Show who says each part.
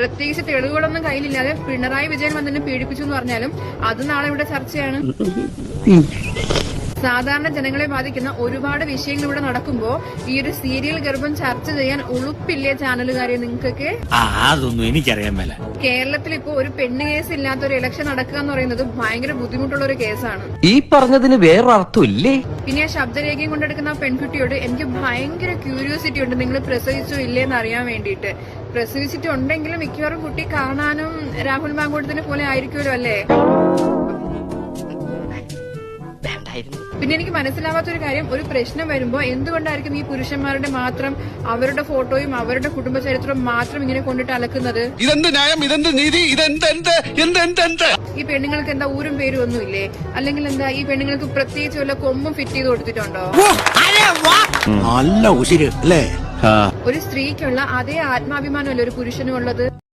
Speaker 1: പ്രത്യേകിച്ച് തെളിവുകളൊന്നും കയ്യിലില്ലാതെ പിണറായി വിജയൻ വന്നിനെ പീഡിപ്പിച്ചു എന്ന് പറഞ്ഞാലും അത് നാളെ ഇവിടെ ചർച്ചയാണ്. സാധാരണ ജനങ്ങളെ ബാധിക്കുന്ന ഒരുപാട് വിഷയങ്ങൾ ഇവിടെ നടക്കുമ്പോ ഈ ഒരു സീരിയൽ ഗർഭം ചർച്ച ചെയ്യാൻ ഉളുപ്പില്ലേ ചാനലുകാരെ നിങ്ങൾക്കൊക്കെ?
Speaker 2: അതൊന്നും എനിക്കറിയാൻ മേല.
Speaker 1: കേരളത്തിൽ ഇപ്പോ ഒരു പെണ്ണ് കേസ് ഇല്ലാത്ത ഒരു ഇലക്ഷൻ നടക്കുക എന്ന് പറയുന്നത് ഭയങ്കര ബുദ്ധിമുട്ടുള്ള ഒരു കേസാണ്.
Speaker 3: ഈ പറഞ്ഞതിന് വേറൊരർത്ഥം ഇല്ലേ?
Speaker 1: പിന്നെ ആ ശബ്ദരേഖയും കൊണ്ടെടുക്കുന്ന ആ പെൺകുട്ടിയോട് എനിക്ക് ഭയങ്കര ക്യൂരിയോസിറ്റി ഉണ്ട്, നിങ്ങൾ പ്രസവിച്ചോ ഇല്ലേന്ന് അറിയാൻ വേണ്ടിയിട്ട്. പ്രസവിച്ചിട്ടുണ്ടെങ്കിലും മിക്കവാറും കുട്ടി കാണാനും രാഹുൽ മാങ്കൂട്ടത്തിനെ പോലെ ആയിരിക്കുമല്ലോ അല്ലേ? പിന്നെ എനിക്ക് മനസ്സിലാവാത്തൊരു കാര്യം, ഒരു പ്രശ്നം വരുമ്പോ എന്തുകൊണ്ടായിരിക്കും ഈ പുരുഷന്മാരുടെ മാത്രം അവരുടെ ഫോട്ടോയും അവരുടെ കുടുംബ ചരിത്രവും മാത്രം ഇങ്ങനെ കൊണ്ടിട്ട് അലക്കുന്നത്?
Speaker 2: ഇതെന്ത് ന്യായം, ഇതെന്ത് നീതി, ഇതെന്ത്?
Speaker 1: ഈ പെണ്ണുങ്ങൾക്ക് എന്താ ഊരും പേരും ഒന്നുമില്ലേ? അല്ലെങ്കിൽ എന്താ ഈ പെണ്ണുങ്ങൾക്ക് പ്രത്യേകിച്ച് വല്ല കൊമ്പും ഫിറ്റ് ചെയ്ത് കൊടുത്തിട്ടുണ്ടോ?
Speaker 2: നല്ല ഉശിര് അല്ലേ?
Speaker 1: ഒരു സ്ത്രീക്കുള്ള അതേ ആത്മാഭിമാനമല്ലേ ഒരു പുരുഷനും ഉള്ളത്?